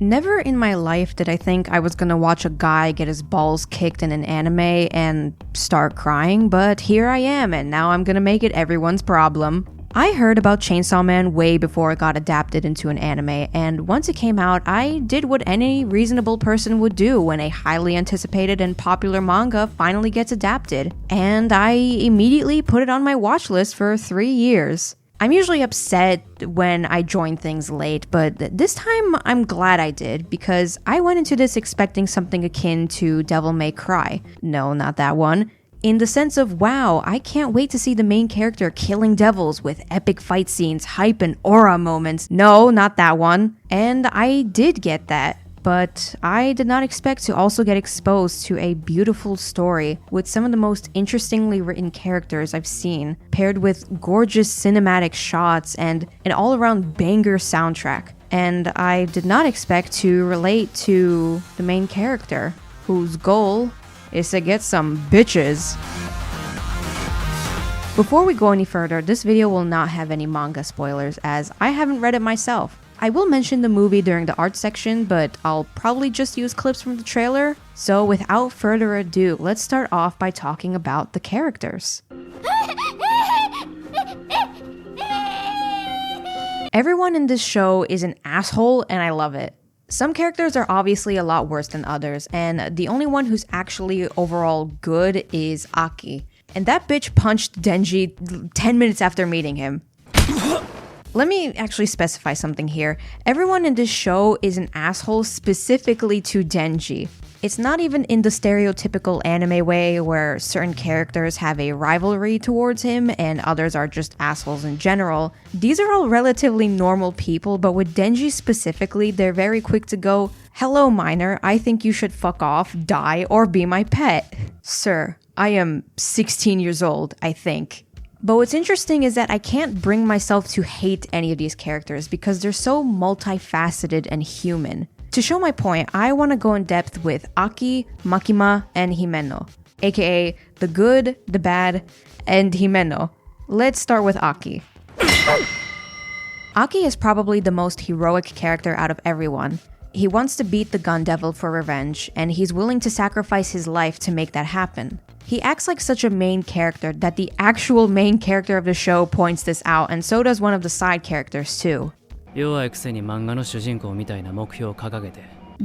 Never in my life did I think I was gonna watch a guy get his balls kicked in an anime and start crying, but here I am, and now I'm gonna make it everyone's problem. I heard about Chainsaw Man way before it got adapted into an anime, and once it came out, I did what any reasonable person would do when a highly anticipated and popular manga finally gets adapted, and I immediately put it on my watch list for 3 years. I'm usually upset when I join things late, but this time I'm glad I did, because I went into this expecting something akin to Devil May Cry. No, not that one. In the sense of, wow, I can't wait to see the main character killing devils with epic fight scenes, hype, and aura moments. No, not that one. And I did get that. But I did not expect to also get exposed to a beautiful story with some of the most interestingly written characters I've seen, paired with gorgeous cinematic shots and an all-around banger soundtrack. And I did not expect to relate to the main character, whose goal is to get some bitches. Before we go any further, this video will not have any manga spoilers as I haven't read it myself. I will mention the movie during the art section, but I'll probably just use clips from the trailer. So without further ado, let's start off by talking about the characters. Everyone in this show is an asshole, and I love it. Some characters are obviously a lot worse than others, and the only one who's actually overall good is Aki. And that bitch punched Denji 10 minutes after meeting him. Let me actually specify something here. Everyone in this show is an asshole specifically to Denji. It's not even in the stereotypical anime way where certain characters have a rivalry towards him and others are just assholes in general. These are all relatively normal people, but with Denji specifically, they're very quick to go, "Hello minor, I think you should fuck off, die, or be my pet." Sir, I am 16 years old, I think. But what's interesting is that I can't bring myself to hate any of these characters because they're so multifaceted and human. To show my point, I want to go in depth with Aki, Makima, and Himeno, aka the good, the bad, and Himeno. Let's start with Aki. Aki is probably the most heroic character out of everyone. He wants to beat the Gun Devil for revenge, and he's willing to sacrifice his life to make that happen. He acts like such a main character that the actual main character of the show points this out, and so does one of the side characters too. The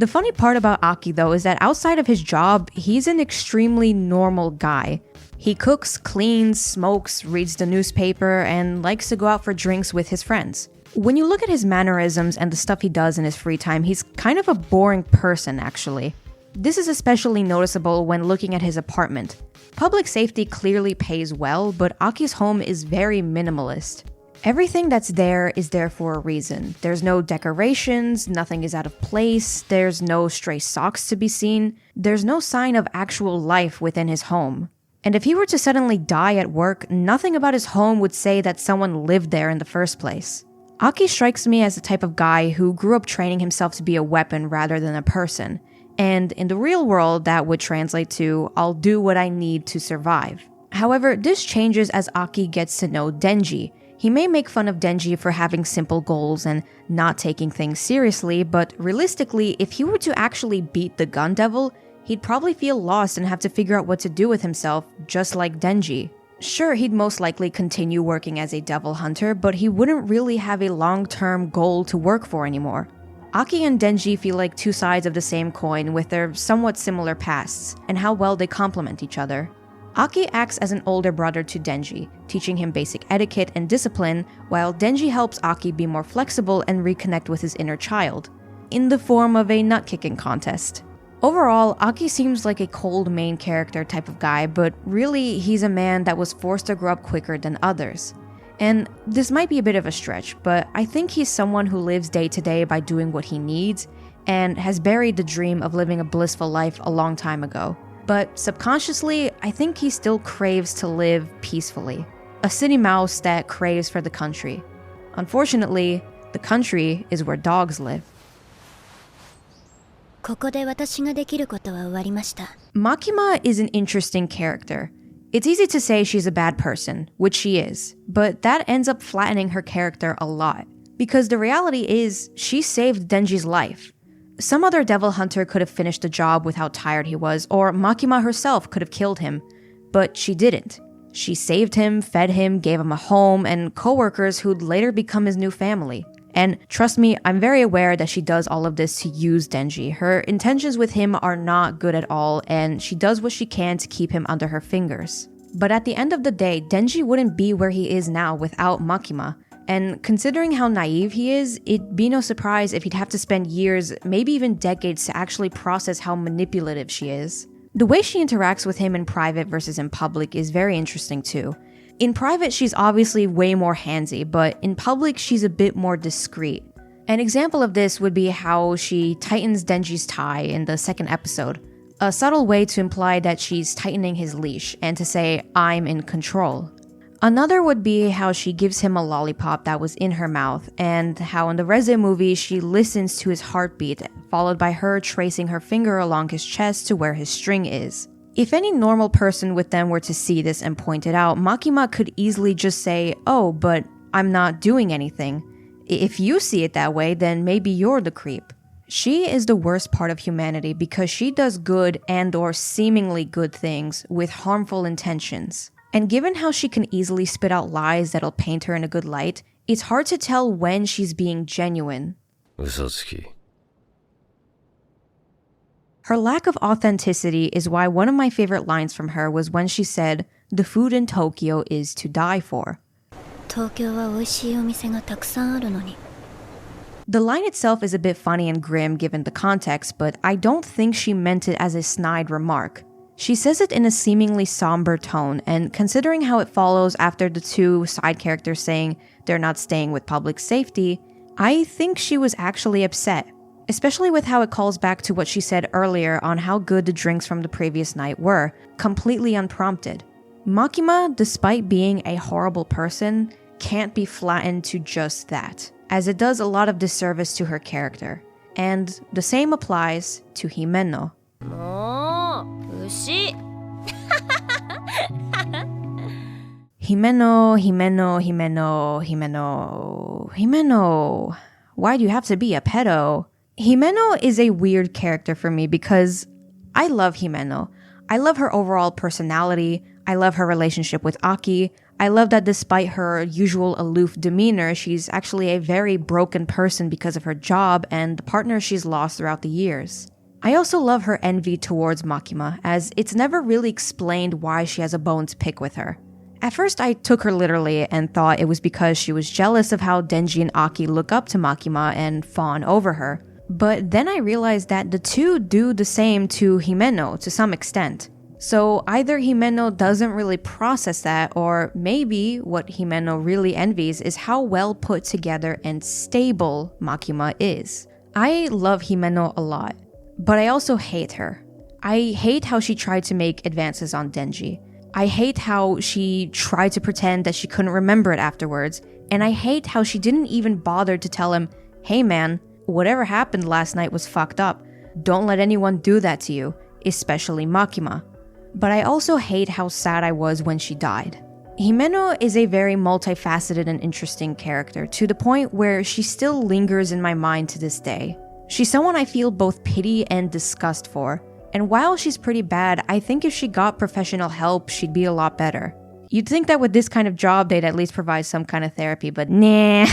funny part about Aki though is that outside of his job, he's an extremely normal guy. He cooks, cleans, smokes, reads the newspaper, and likes to go out for drinks with his friends. When you look at his mannerisms and the stuff he does in his free time, he's kind of a boring person actually. This is especially noticeable when looking at his apartment. Public safety clearly pays well, but Aki's home is very minimalist. Everything that's there is there for a reason. There's no decorations, nothing is out of place, there's no stray socks to be seen, there's no sign of actual life within his home. And if he were to suddenly die at work, nothing about his home would say that someone lived there in the first place. Aki strikes me as the type of guy who grew up training himself to be a weapon rather than a person. And in the real world, that would translate to, I'll do what I need to survive. However, this changes as Aki gets to know Denji. He may make fun of Denji for having simple goals and not taking things seriously, but realistically, if he were to actually beat the Gun Devil, he'd probably feel lost and have to figure out what to do with himself, just like Denji. Sure, he'd most likely continue working as a devil hunter, but he wouldn't really have a long-term goal to work for anymore. Aki and Denji feel like two sides of the same coin with their somewhat similar pasts, and how well they complement each other. Aki acts as an older brother to Denji, teaching him basic etiquette and discipline, while Denji helps Aki be more flexible and reconnect with his inner child, in the form of a nut-kicking contest. Overall, Aki seems like a cold main character type of guy, but really he's a man that was forced to grow up quicker than others. And this might be a bit of a stretch, but I think he's someone who lives day to day by doing what he needs, and has buried the dream of living a blissful life a long time ago. But subconsciously, I think he still craves to live peacefully. A city mouse that craves for the country. Unfortunately, the country is where dogs live. Makima is an interesting character. It's easy to say she's a bad person, which she is, but that ends up flattening her character a lot. Because the reality is, she saved Denji's life. Some other devil hunter could have finished the job with how tired he was, or Makima herself could have killed him. But she didn't. She saved him, fed him, gave him a home, and coworkers who'd later become his new family. And trust me, I'm very aware that she does all of this to use Denji. Her intentions with him are not good at all, and she does what she can to keep him under her fingers. But at the end of the day, Denji wouldn't be where he is now without Makima. And considering how naive he is, it'd be no surprise if he'd have to spend years, maybe even decades, to actually process how manipulative she is. The way she interacts with him in private versus in public is very interesting too. In private, she's obviously way more handsy, but in public, she's a bit more discreet. An example of this would be how she tightens Denji's tie in the second episode, a subtle way to imply that she's tightening his leash and to say, I'm in control. Another would be how she gives him a lollipop that was in her mouth, and how in the Reze movie she listens to his heartbeat, followed by her tracing her finger along his chest to where his string is. If any normal person with them were to see this and point it out, Makima could easily just say, oh, but I'm not doing anything. If you see it that way, then maybe you're the creep. She is the worst part of humanity because she does good and or seemingly good things with harmful intentions. And given how she can easily spit out lies that'll paint her in a good light, it's hard to tell when she's being genuine. Usotsuki. Her lack of authenticity is why one of my favorite lines from her was when she said, "The food in Tokyo is to die for." The line itself is a bit funny and grim given the context, but I don't think she meant it as a snide remark. She says it in a seemingly somber tone, and considering how it follows after the two side characters saying they're not staying with public safety, I think she was actually upset. Especially with how it calls back to what she said earlier on how good the drinks from the previous night were, completely unprompted. Makima, despite being a horrible person, can't be flattened to just that, as it does a lot of disservice to her character. And the same applies to Himeno. Himeno. Why do you have to be a pedo? Himeno is a weird character for me because I love Himeno. I love her overall personality. I love her relationship with Aki. I love that despite her usual aloof demeanor, she's actually a very broken person because of her job and the partner she's lost throughout the years. I also love her envy towards Makima, as it's never really explained why she has a bone to pick with her. At first, I took her literally and thought it was because she was jealous of how Denji and Aki look up to Makima and fawn over her. But then I realized that the two do the same to Himeno to some extent. So either Himeno doesn't really process that, or maybe what Himeno really envies is how well put together and stable Makima is. I love Himeno a lot, but I also hate her. I hate how she tried to make advances on Denji. I hate how she tried to pretend that she couldn't remember it afterwards, and I hate how she didn't even bother to tell him, hey man, whatever happened last night was fucked up. Don't let anyone do that to you, especially Makima. But I also hate how sad I was when she died. Himeno is a very multifaceted and interesting character, to the point where she still lingers in my mind to this day. She's someone I feel both pity and disgust for, and while she's pretty bad, I think if she got professional help, she'd be a lot better. You'd think that with this kind of job, they'd at least provide some kind of therapy, but nah.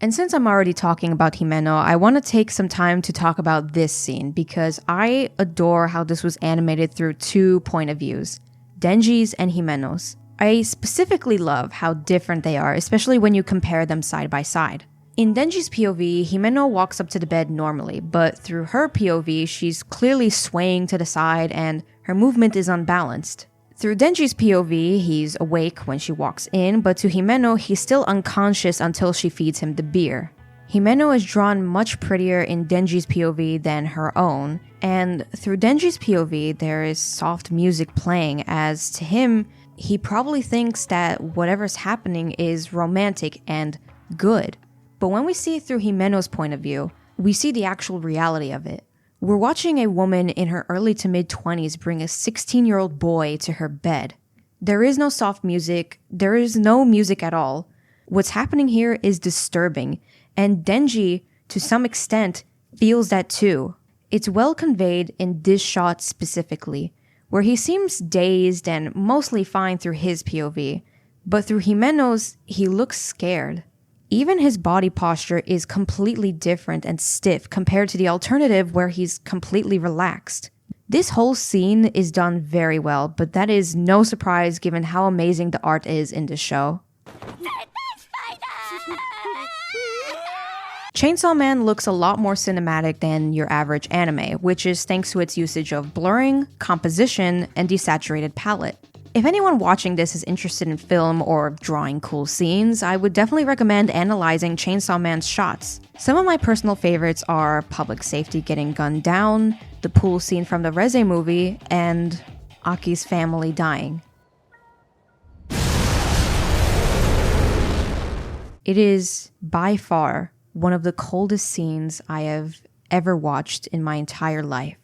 And since I'm already talking about Himeno, I want to take some time to talk about this scene because I adore how this was animated through two point of views, Denji's and Himeno's. I specifically love how different they are, especially when you compare them side by side. In Denji's POV, Himeno walks up to the bed normally, but through her POV, she's clearly swaying to the side and her movement is unbalanced. Through Denji's POV, he's awake when she walks in, but to Himeno, he's still unconscious until she feeds him the beer. Himeno is drawn much prettier in Denji's POV than her own, and through Denji's POV, there is soft music playing as, to him, he probably thinks that whatever's happening is romantic and good. But when we see it through Himeno's point of view, we see the actual reality of it. We're watching a woman in her early to mid-20s bring a 16-year-old boy to her bed. There is no soft music, there is no music at all. What's happening here is disturbing, and Denji, to some extent, feels that too. It's well conveyed in this shot specifically, where he seems dazed and mostly fine through his POV, but through Himeno's, he looks scared. Even his body posture is completely different and stiff compared to the alternative where he's completely relaxed. This whole scene is done very well, but that is no surprise given how amazing the art is in this show. Chainsaw Man looks a lot more cinematic than your average anime, which is thanks to its usage of blurring, composition, and desaturated palette. If anyone watching this is interested in film or drawing cool scenes, I would definitely recommend analyzing Chainsaw Man's shots. Some of my personal favorites are public safety getting gunned down, the pool scene from the Reze movie, and Aki's family dying. It is, by far, one of the coldest scenes I have ever watched in my entire life.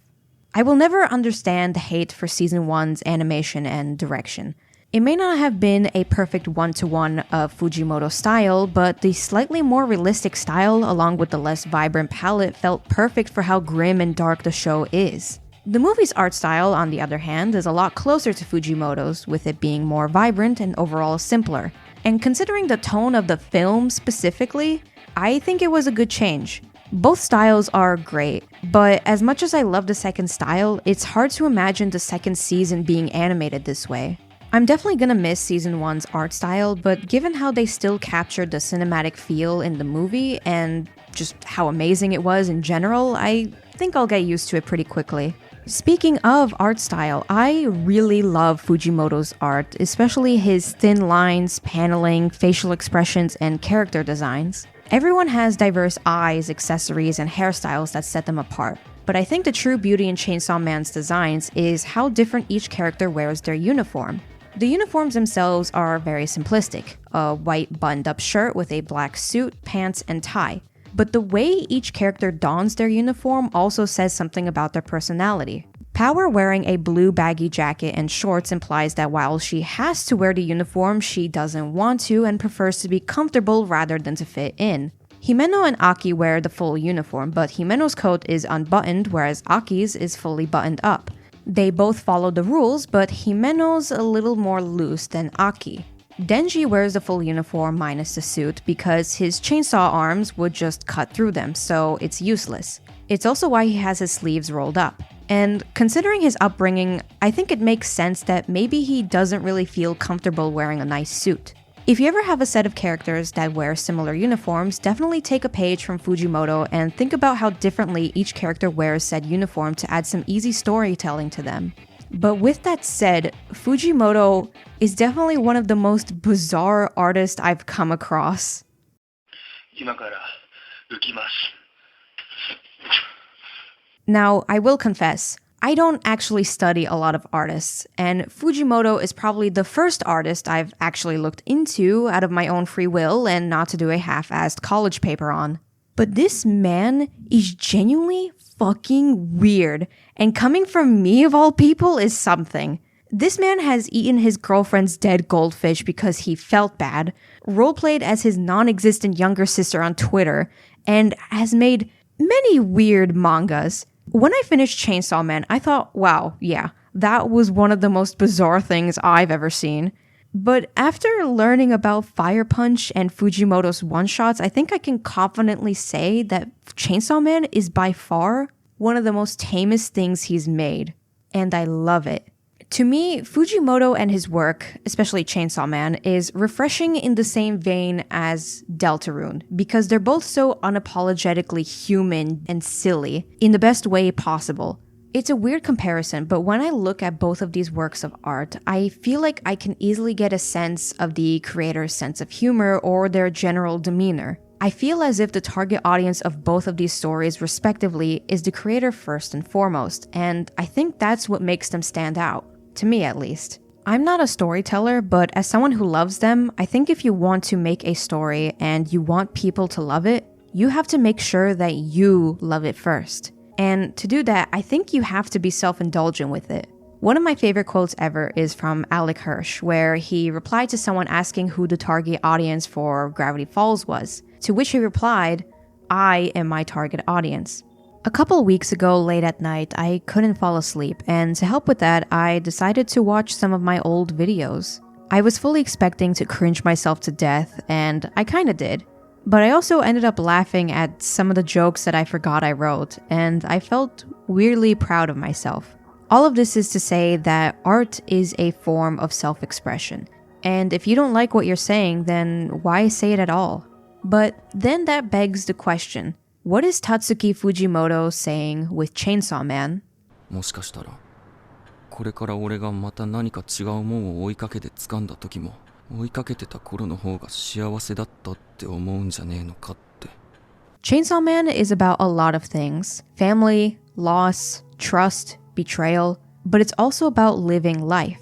I will never understand the hate for Season 1's animation and direction. It may not have been a perfect one-to-one of Fujimoto's style, but the slightly more realistic style along with the less vibrant palette felt perfect for how grim and dark the show is. The movie's art style, on the other hand, is a lot closer to Fujimoto's, with it being more vibrant and overall simpler. And considering the tone of the film specifically, I think it was a good change. Both styles are great, but as much as I love the second style, it's hard to imagine the second season being animated this way. I'm definitely gonna miss Season 1's art style, but given how they still captured the cinematic feel in the movie and just how amazing it was in general, I think I'll get used to it pretty quickly. Speaking of art style, I really love Fujimoto's art, especially his thin lines, paneling, facial expressions, and character designs. Everyone has diverse eyes, accessories, and hairstyles that set them apart, but I think the true beauty in Chainsaw Man's designs is how different each character wears their uniform. The uniforms themselves are very simplistic, a white buttoned-up shirt with a black suit, pants, and tie. But the way each character dons their uniform also says something about their personality. Power wearing a blue baggy jacket and shorts implies that while she has to wear the uniform, she doesn't want to and prefers to be comfortable rather than to fit in. Himeno and Aki wear the full uniform, but Himeno's coat is unbuttoned, whereas Aki's is fully buttoned up. They both follow the rules, but Himeno's a little more loose than Aki. Denji wears the full uniform minus the suit because his chainsaw arms would just cut through them, so it's useless. It's also why he has his sleeves rolled up. And considering his upbringing, I think it makes sense that maybe he doesn't really feel comfortable wearing a nice suit. If you ever have a set of characters that wear similar uniforms, definitely take a page from Fujimoto and think about how differently each character wears said uniform to add some easy storytelling to them. But with that said, Fujimoto is definitely one of the most bizarre artists I've come across. Now, I will confess, I don't actually study a lot of artists, and Fujimoto is probably the first artist I've actually looked into out of my own free will and not to do a half-assed college paper on. But this man is genuinely fucking weird, and coming from me of all people is something. This man has eaten his girlfriend's dead goldfish because he felt bad, roleplayed as his non-existent younger sister on Twitter, and has made many weird mangas. When I finished Chainsaw Man, I thought, wow, yeah, that was one of the most bizarre things I've ever seen. But after learning about Fire Punch and Fujimoto's one-shots, I think I can confidently say that Chainsaw Man is by far one of the most tamest things he's made. And I love it. To me, Fujimoto and his work, especially Chainsaw Man, is refreshing in the same vein as Deltarune, because they're both so unapologetically human and silly, in the best way possible. It's a weird comparison, but when I look at both of these works of art, I feel like I can easily get a sense of the creator's sense of humor or their general demeanor. I feel as if the target audience of both of these stories, respectively, is the creator first and foremost, and I think that's what makes them stand out. To me, at least. I'm not a storyteller, but as someone who loves them, I think if you want to make a story and you want people to love it, you have to make sure that you love it first. And to do that, I think you have to be self-indulgent with it. One of my favorite quotes ever is from Alec Hirsch, where he replied to someone asking who the target audience for Gravity Falls was, to which he replied, "I am my target audience." A couple weeks ago, late at night, I couldn't fall asleep, and to help with that, I decided to watch some of my old videos. I was fully expecting to cringe myself to death, and I kinda did. But I also ended up laughing at some of the jokes that I forgot I wrote, and I felt weirdly proud of myself. All of this is to say that art is a form of self-expression. And if you don't like what you're saying, then why say it at all? But then that begs the question, what is Tatsuki Fujimoto saying with Chainsaw Man? もしかしたらこれから俺がまた何か違うもんを追いかけて掴んだ時も追いかけてた頃の方が幸せだったって思うんじゃねえのかって。Chainsaw Man is about a lot of things. Family, loss, trust, betrayal, but it's also about living life.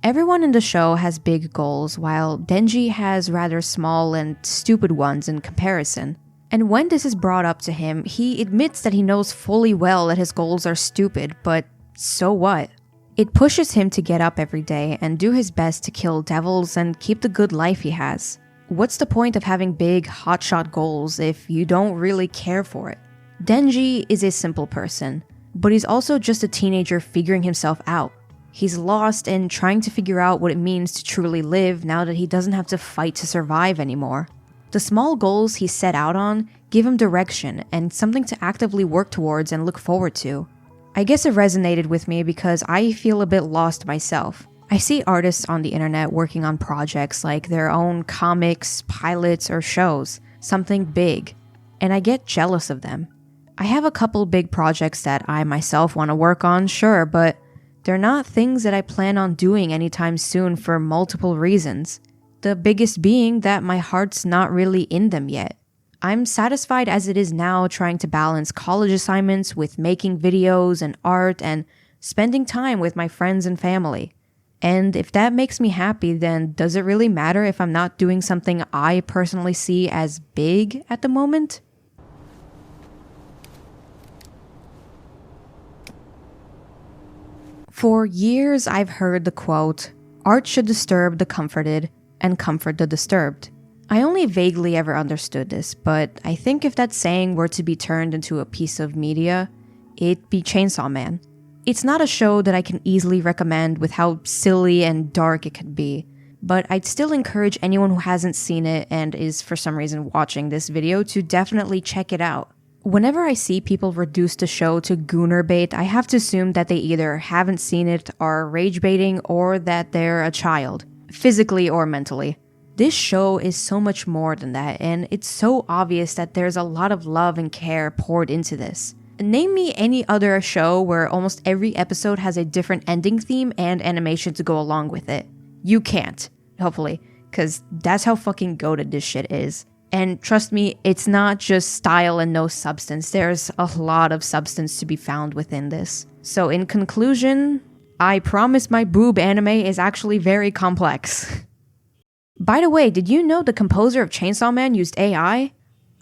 Everyone in the show has big goals, while Denji has rather small and stupid ones in comparison. And when this is brought up to him, he admits that he knows fully well that his goals are stupid, but so what? It pushes him to get up every day and do his best to kill devils and keep the good life he has. What's the point of having big, hotshot goals if you don't really care for it? Denji is a simple person, but he's also just a teenager figuring himself out. He's lost and trying to figure out what it means to truly live now that he doesn't have to fight to survive anymore. The small goals he set out on give him direction and something to actively work towards and look forward to. I guess it resonated with me because I feel a bit lost myself. I see artists on the internet working on projects like their own comics, pilots, or shows, something big, and I get jealous of them. I have a couple big projects that I myself want to work on, sure, but they're not things that I plan on doing anytime soon for multiple reasons. The biggest being that my heart's not really in them yet. I'm satisfied as it is now trying to balance college assignments with making videos and art and spending time with my friends and family. And if that makes me happy, then does it really matter if I'm not doing something I personally see as big at the moment? For years, I've heard the quote, "Art should disturb the comforted and comfort the disturbed." I only vaguely ever understood this, but I think if that saying were to be turned into a piece of media, it'd be Chainsaw Man. It's not a show that I can easily recommend with how silly and dark it could be, but I'd still encourage anyone who hasn't seen it and is for some reason watching this video to definitely check it out. Whenever I see people reduce the show to gooner bait, I have to assume that they either haven't seen it, are rage baiting, or that they're a child, physically or mentally. This show is so much more than that, and it's so obvious that there's a lot of love and care poured into this. Name me any other show where almost every episode has a different ending theme and animation to go along with it. You can't, hopefully, because that's how fucking goated this shit is. And trust me, it's not just style and no substance. There's a lot of substance to be found within this. So in conclusion, I promise my boob anime is actually very complex. By the way, did you know the composer of Chainsaw Man used AI?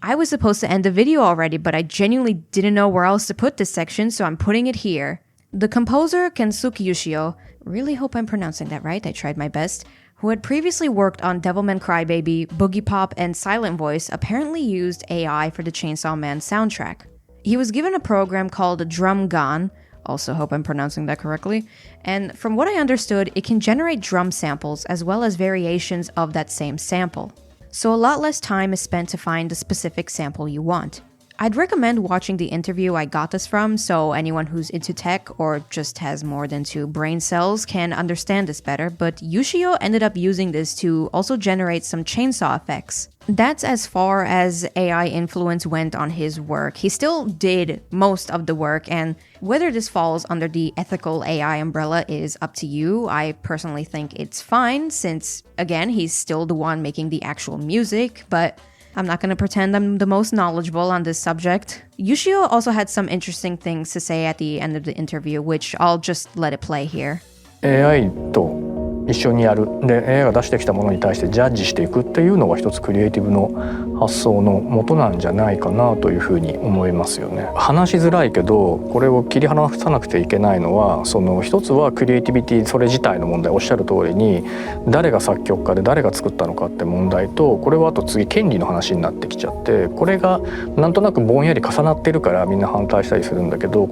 I was supposed to end the video already, but I genuinely didn't know where else to put this section, so I'm putting it here. The composer, Kensuke Yoshio, really hope I'm pronouncing that right, I tried my best, who had previously worked on Devilman Crybaby, Boogie Pop, and Silent Voice, apparently used AI for the Chainsaw Man soundtrack. He was given a program called Drum Gun, also hope I'm pronouncing that correctly, and from what I understood, it can generate drum samples as well as variations of that same sample. So a lot less time is spent to find the specific sample you want. I'd recommend watching the interview I got this from so anyone who's into tech or just has more than 2 brain cells can understand this better, but Yoshio ended up using this to also generate some chainsaw effects. That's as far as AI influence went on his work. He still did most of the work, and whether this falls under the ethical AI umbrella is up to you. I personally think it's fine since, again, he's still the one making the actual music, but I'm not going to pretend I'm the most knowledgeable on this subject. Yoshio also had some interesting things to say at the end of the interview, which I'll just let it play here. AI と一緒にやるで AI が出してきたものに対してジャッジしていくっていうのが一つクリエイティブの発想の元なんじゃないかなというふうに思いますよね。話しづらいけどこれを切り離さなくてはいけないのはその一つはクリエイティビティそれ自体の問題おっしゃる通りに誰が作曲家で誰が作ったのかって問題とこれはあと次権利の話になってきちゃってこれがなんとなくぼんやり重なってるからみんな反対したりするんだけど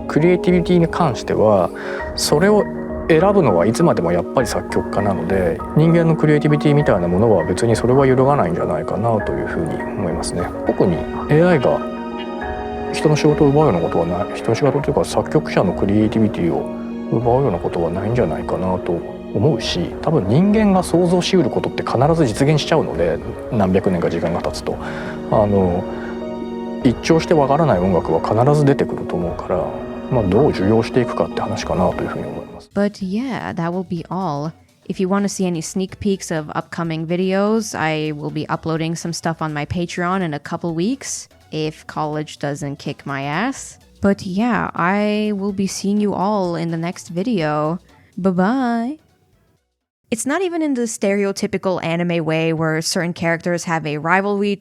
クリエイティビティに関してはそれを選ぶのはいつまでもやっぱり作曲家なので人間のクリエイティビティみたいなものは別にそれは揺るがないんじゃないかなというふうに思いますね。特に AI が人の仕事を奪うようなことはない人の仕事というか作曲者のクリエイティビティを奪うようなことはないんじゃないかなと思うし多分人間が想像しうることって必ず実現しちゃうので何百年か時間が経つと一聴してわからない音楽は必ず出てくると思うから、どう受容していくかって話かなというふうに思います。But yeah, that will be all. If you want to see any sneak peeks of upcoming videos, I will be uploading some stuff on my Patreon in a couple weeks, if college doesn't kick my ass. But yeah, I will be seeing you all in the next video. Bye-bye. It's not even in the stereotypical anime way where certain characters have a rivalry